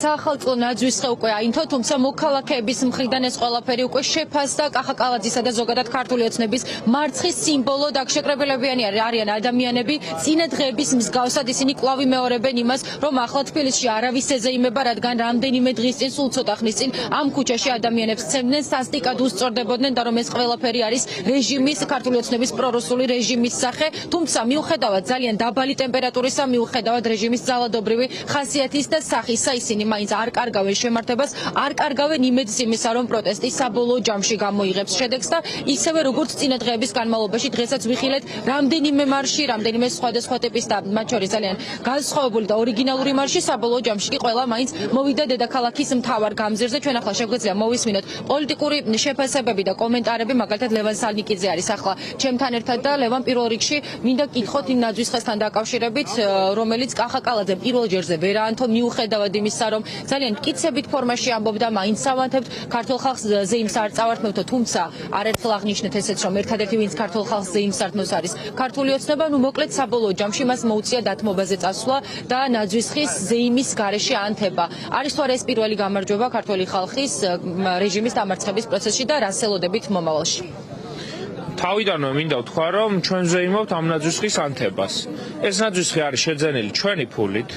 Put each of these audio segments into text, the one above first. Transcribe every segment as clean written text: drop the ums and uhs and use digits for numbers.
Სახელმწიფო ნაძვისხე უკვე აინთო, თუმცა მოქალაქეების მხრიდან ეს ყველაფერი უკვე შეფასდა კახაკალაძისა და ზოგადად ქართული ოცნების მარცხის სიმბოლოდ. აქ შეკრებილებიანი არიან ადამიანები, წინა დღეების მსგავსად ისინი კვლავ იმეორებენ იმას, რომ ახლა თბილისში არავის ეძეიმება, რადგან რამდენიმე დღის წინ, სულ ცოტა ხნის წინ ამ ქუჩაში ადამიანებს ცემდნენ, სასტიკად უსწორდებოდნენ და რომ ეს ყველაფერი არის რეჟიმის, ქართული ოცნების პრორუსული რეჟიმის სახე. თუმცა მიუხედავად ძალიან დაბალი ტემპერატურისა, მიუხედავად რეჟიმის ძალადობრივი ხასიათის და სახისა, ისინი მაინც არ კარგავენ შემართებას, არ კარგავენ იმედს იმისა, რომ პროტესტი საბოლოო ჯამში გამოიღებს შედეგს და ისევე როგორც წინა დღეების განმავლობაში დღესაც ვიხილეთ რამდენიმე მარში, რამდენიმე სხვადასხვა ტიპის და მათ შორის ძალიან განსხვავებული და ორიგინალური მარში საბოლოო ჯამში კი ყველა მაინც მოვიდა დედაქალაქის მთავარ გამზირზე. ჩვენ ახლა შეგვიძლია მოვისმინოთ პოლიტიკური შეფასებები და კომენტარები, მაგალითად ლევან სალნიკიძე არის ახლა ჩემთან ერთად და ლევან პირველ რიგში მინდა გითხოთ იმ ნაძვისხესთან დაკავშირებით, რომელიც კახაკალაძე პირველ ჯერზე ვერ აანთო, მიუხედავად იმისა, რომ ძალიან მტკიცებით ფორმაში ამბობდა, მაინც ავანთებთ ქართულ ხალხს ზეიმს არ წავართმევთო, თუმცა არერთხელ აღნიშნეთ ესეც, რომ ერთადერთი ვინც ქართულ ხალხს ზეიმს ართმევს არის ქართული ოცნება. ნუ მოკლედ საბოლოო ჯამში მას მოუწია დათმობაზე წასვლა და ნაძვისხის ზეიმის გარეშე ანთება. არის თუ არა ეს პირველი გამარჯვება ქართული ხალხის რეჟიმის დამარცხების პროცესში და რას ელოდებით მომავალში? თავიდანვე მინდა ვთქვა, რომ ჩვენ ზეიმობთ ამ ნაძვისხის ანთებას. ეს ნაძვისხი არის შეძენილი ჩვენი ფულით.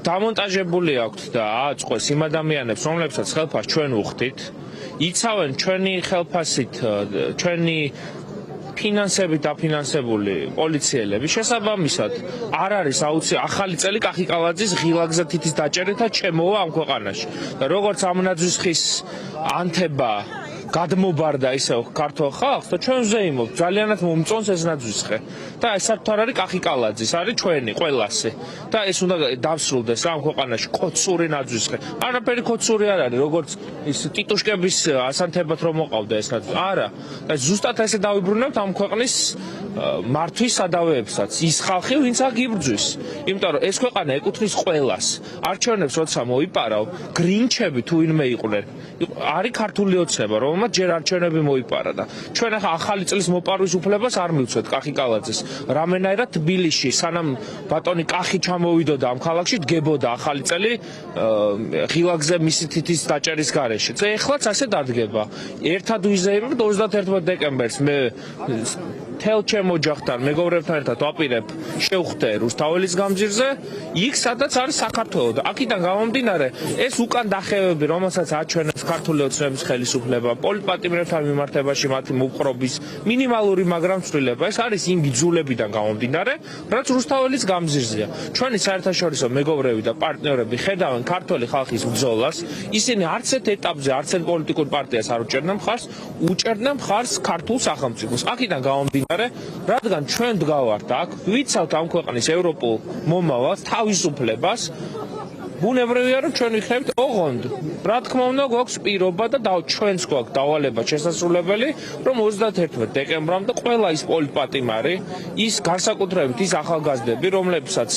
დამონტაჟებული აქვთ და ააწყვეს იმ ადამიანებს, რომლებსაც ხელფას ჩვენ ვუხდით, იცავენ ჩვენი ხელფასით, ჩვენი ფინანსებით დაფინანსებული პოლიციელები. შესაბამისად, არ არის ახალი წელი კახიკალაძის ღილაკზე თითის დაჭერით და ჩემოვა ამ ქვეყანაში. და როგორც ამ ნაძვისხის ანთება გადმობარდა ისევ ქართულ ხალხს და ჩვენ ვზეიმობთ, ძალიანად მომწონს ეს ნაძვისხე. და ეს საერთოდ არ არის კახიკალაძის, არის ჩვენი ყველასი. და ეს უნდა დავსრულდეს ამ ქვეყანაში კოცური ნაძვისხე. არაფერი კოცური არ არის, როგორც ის ტიტუშკების ასანთებად რომ მოყავდა ეს ნაძვისხე. არა. და ზუსტად ესე დავიბრუნებთ ამ ქვეყნის მართვის სადავეებსაც. ის ხალხი, ვინც აქ იბრძვის. იმიტომ რომ ეს ქვეყანა ეკუთვნის ყველას. არჩევნებს როცა მოიპარავ, გრინჩები თუ ვინმე იყვნენ, არის ქართული ოცნება, რომელმაც ჯერ არჩევნები მოიპარა და ჩვენ ახლა ახალი წლის მოპარვის უფლებას არ მივცეთ კახიკალაძეს. რამენაირად თბილისში, სანამ ბატონი კახი ჩამოვიდოდა ამ ქალაქში, დგებოდა ახალი წელი ღილაკზე მისი თითის დაჭერის გარეშე. ეხლაც ასე დადგება. ერთად ვიზეიმებთ 31 დეკემბერს მე თელ ჩემ ოჯახთან, მეგობრებთან ერთად ვაპირებ შევხვდე რუსთაველის გამზირზე, იქ სადაც არის საქართველო და აქედან გამომდინარე ეს უკან დახევები, რომელსაც აჩვენებს ქართული ოცნების ხელისუფლება, პოლიტპატიმრებთან მიმართებაში მათი მოპყრობის მინიმალური, მაგრამ ცვლილება, ეს არის იმ ბიძულებიდან გამომდინარე, რაც რუსთაველის გამზირზეა. ჩვენი საერთაშორისო მეგობრები და პარტნიორები ხედავენ ქართული ხალხის ბრძოლას, ისინი არც ერთ ეტაპზე, არც ერთ პოლიტიკურ პარტიას არ უჭერდნენ მხარს, უჭერდნენ მხარს ქართულ სახელმწიფოს. აქედან გამომდინარე, რადგან ჩვენ დგავართ აქ, ვიცავთ ამ ქვეყნის ევროპულ მომავალს, თავისუფლებას, ბუნებრივია რომ ჩვენ ვიხდებით ოღონდ. რა თქმა უნდა, გვაქვს პირობა და ჩვენს გვაქვს დავალება შესასრულებელი, რომ 31 დეკემბრამდე ყველა ის პოლიტპატიმარი, ის განსაკუთრებით ის ახალგაზრდები, რომლებსაც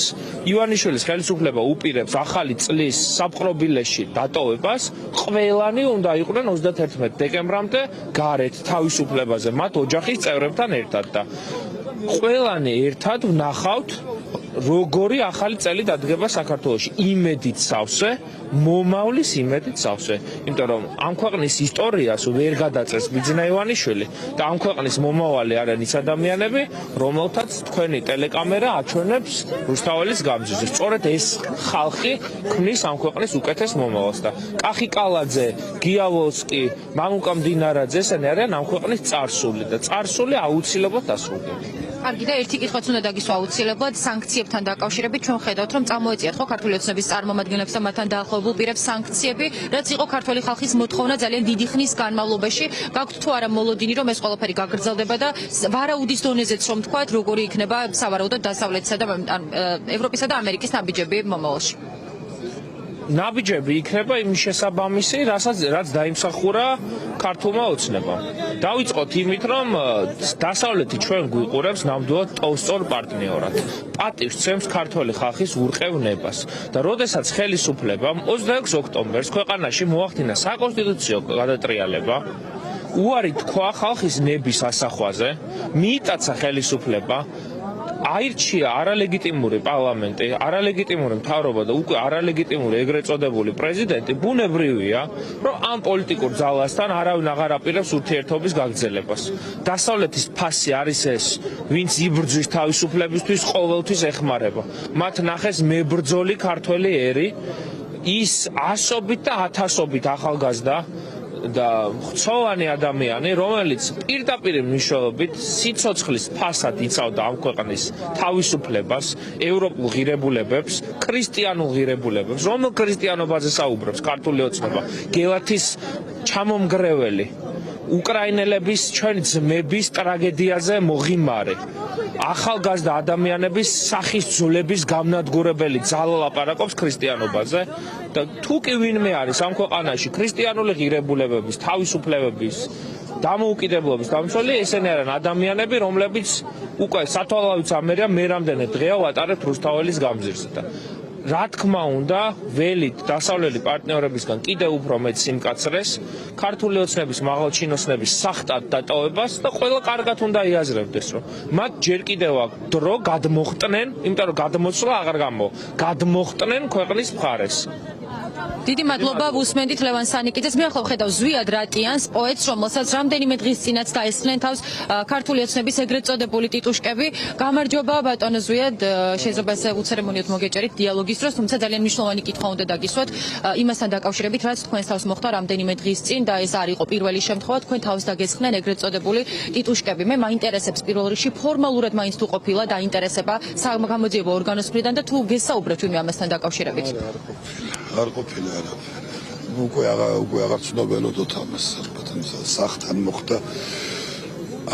ივანიშვილის ხელისუფლება უპირებს ახალი წლის საპყრობილეში დატოვებას, ყველანი უნდა იყვნენ 31 დეკემბრამდე გარეთ თავისუფლებაზე, მათ ოჯახის წევრებთან ერთად და ყველანი ერთად ვნახავთ როგორი ახალი წელი დადგება საქართველოში. იმედით სავსე, მომავლის იმედით სავსე. იმიტომ რომ ამ ქვეყნის ისტორიას ვერ გადაწეს ბიძინა ივანიშვილი და ამ ქვეყნის მომავალი არიან ის ადამიანები, რომელთაც თქვენი ტელეკამერა აჩვენებს რუსთაველის გამზირზე. სწორედ ეს ხალხი ქმნის ამ ქვეყნის უკეთეს მომავალს და კახიკალაძე, გიავოსკი, მამუკა მდინარაძე ესენი არიან ამ ქვეყნის წარსული და წარსული აუცილებლად დასრულდება. კარგი და ერთი კითხვაც უნდა დაგისვა აუცილებლად სანქციებთან დაკავშირებით. ჩვენ ხედავთ, რომ წამოეწიათ ხო ქართული ოცნების წარმომადგენლებს და მათთან დაახლოებულ პირებს სანქციები, რაც იყო ქართული ხალხის მოთხოვნა ძალიან დიდი ხნის განმავლობაში. გაქვთ თუ არა მოლოდინი, რომ ეს ყველაფერი გაგრძელდება და ვარაუდის დონეზეც რომ თქვათ, როგორი იქნება სავარაუდოდ დასავლეთისა და ევროპისა და ამერიკის ნაბიჯები მომავალში? ნაბიჯები იქნება იმის შესაბამისი, რაც დაიმსახურა ქართულმა ოცნებამ. დავიწყოთ იმით, რომ დასავლეთი ჩვენ გვიყურებს ნამდვილად ტოვსტორ პარტნიორად. პატივს ცემს ქართული ხალხის ურყევნებას და როდესაც ხელისუფლებამ 26 ოქტომბერს ქვეყანაში მოახდინა საკონსტიტუციო გადატრიალება, უარი თქვა ხალხის ნების ასახვაზე, მიიტაცა ხელისუფლება აირჩია არალეგიტიმური პარლამენტი, არალეგიტიმური მთავრობა და უკვე არალეგიტიმური ეგრეთ წოდებული პრეზიდენტი, ბუნებრივია, რომ ამ პოლიტიკურ ძალასთან არავინ აღარ აპირებს ურთიერთობის გაგრძელებას. დასავლეთის ფასი არის ეს, ვინც იბრძვის თავისუფლებისთვის, ყოველთვის ეხმარება. მათ ნახეს მებრძოლი ქართველი ერი, ის ასობით და ათასობით ახალგაზრდა და ხცოვანი ადამიანი, რომელიც პირდაპირ მნიშვნელობით სიცოცხლის ფასად იცავდა ამ ქვეყნის თავისუფლებას, ევროპულ ღირებულებებს, ქრისტიანულ ღირებულებებს, რომელ ქრისტიანობაზე საუბრობს ქართული ოცნება, გელათის ჩამომგრეველი, უკრაინელების ჩვენ ძმების ტრაგედიაზე მოღიმარე, ახალგაზრდა ადამიანების სახის ძვლების გამნადგურებელი ძალა ლაპარაკობს ქრისტიანობაზე და თუ კი ვინმე არის ამ ქვეყანაში ქრისტიანული ღირებულებების, თავისუფლებების, დამოუკიდებლობის დამცველი, ესენი არიან ადამიანები, რომლებიც უკვე სათვალავით ამერია მე რამდენი დღეა ვატარებთ რუსთაველის გამზირზე და რა თქმა უნდა, ველით დასავლელი პარტნიორებისგან კიდევ უფრო მეტ სიმკაცრეს, ქართული ოცნების მაღალჩინოსნების სახტად დატოვებას და ყველა კარგად უნდა იაზრებდეს, რომ მათ ჯერ კიდევ აქვს დრო გადმოხტნენ, იმიტომ რომ გადმოცვლა აღარ გადმოხტნენ ქვეყნის მხარეს. დიდი მადლობა უსმენდით ლევან სანიკიძეს. მე ახლა ვხედავ ზვიად რატიანს, პოეტს, რომელსაც რამდენიმე დღის წინაც დაესწრნენ თავს ქართული ოცნების ეგრეთ წოდებული ტიტუშკები. გამარჯობა ბატონო ზვიად, შეიძლება ესე უცერემონიოდ მოგეჭერით დიალოგის დროს, თუმცა ძალიან მნიშვნელოვანი კითხვა უნდა დაგისვათ იმასთან დაკავშირებით, რაც თქვენს თავს მოხდა რამდენიმე დღის წინ და ეს არ იყო პირველი შემთხვევა, თქვენ თავს დაგესხნენ ეგრეთ წოდებული ტიტუშკები. მე მაინტერესებს პირველ რიგში ფორმალურად მაინც თუ ყოფილა დაინტერესება სამგამოძიებო ორგანოს მხრიდან და თუ გესაუბრებთ ვინმე ამასთან დაკავშირებით. არ ყოფილა არაფერი. უკვე აღარ ცნობელოდოთ ამას, ალბათ სახთან მოხდა.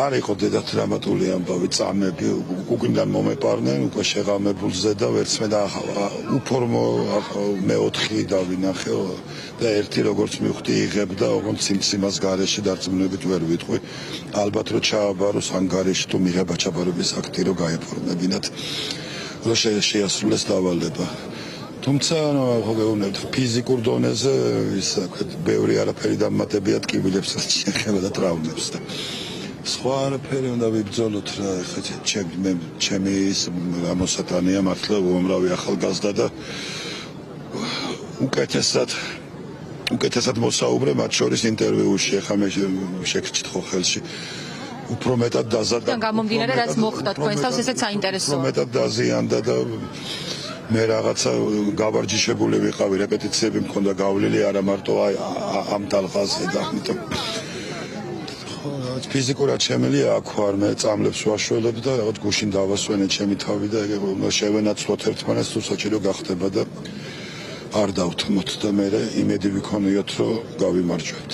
არ იყო დედათ დრამატული ამბავი, წამები უკინდან მომეპარნენ, უკვე შეღამებულზე და ვერც მე და უფორმო მეოთხი დავინახე და ერთი როგორც მივხვდი იღებდა, ოღონდ სიმციმას გარეშე დარწმუნებით ვერ ვიტყვი. ალბათ რომ ჩააბაროს ან გარეშე თუ მიღება ჩაბარების აქტი რომ გაეფორმებინათ, რომ შეასრულეს დავალება. თუმცა ხო გეუბნებთ ფიზიკურ დონეზე ის ბევრი არაფერი დამატებია ტკივილებს შეეხება და ტრავმებს და სხვა არაფერი უნდა ვიბრძოლოთ რა ეხლა ჩემი ის გამოსატანია მართლა უამრავი ახალგაზრდა და უკეთესად მოსაუბრე მათ შორის ინტერვიუში ეხლა მე შეგჭით ხო ხელში უფრო მეტად დაზარდა გამომდინარე რაც მოხდა თქვენს თავს ესეც საინტერესოა უფრო მეტად დაზიანდა და მე რაღაცა გავარჯიშებული ვიყავი, რეპეტიციები მქონდა გავლილი არა მარტო ამ ტალღაზე და ამიტომ ფიზიკურად შემიძლია აქ ვარ მე წამლებს ვაშველებ და რაღაც გუშინ დავასვენე ჩემი თავი და ეგ შევენაცვლოთ ერთმანეთს თუ საჭირო გახდება და არ დავთმოთ და მე იმედი ვიქონიოთ რომ გავიმარჯვებთ.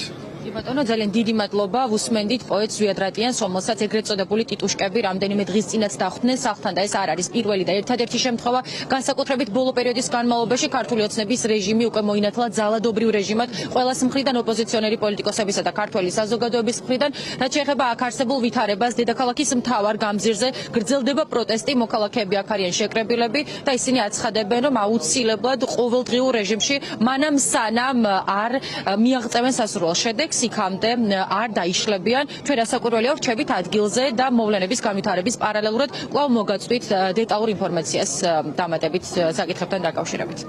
ბატონო ძალიან დიდი მადლობა უსმენდით პოეტ ზვიად რატიანს, რომელსაც ეგრეთ წოდებული ტიტუშკები რამდენიმე დღის წინაც დახვდნენ სახთან და ეს არ არის პირველი და ერთადერთი შემთხვევა, განსაკუთრებით ბოლო პერიოდის განმავლობაში ქართული ოცნების რეჟიმი უკვე მოინათლა ძალადობრივ რეჟიმად ყველას მხრიდან ოპოზიციონერი პოლიტიკოსებისა და ქართველი საზოგადოების მხრიდან, რაც შეეხება აქ არსებულ ვითარებას, დედაქალაქის მთავარ გამზირზე გრძელდება პროტესტი, მოქალაქეები აქ არიან შეკრებილები და ისინი აცხადებენ, რომ აუცილებლად ყოველდღიურ რეჟიმში მანამ სანამ არ მიაღწევენ სასურველ შედეგს იქამდე არ დაიშლებიან. ჩვენ რასაკვირველია რჩებით ადგილზე და მოვლენების განვითარების პარალელურად კვლავ მოგაწვით დეტალურ ინფორმაციას დამატებით საკითხებთან დაკავშირებით.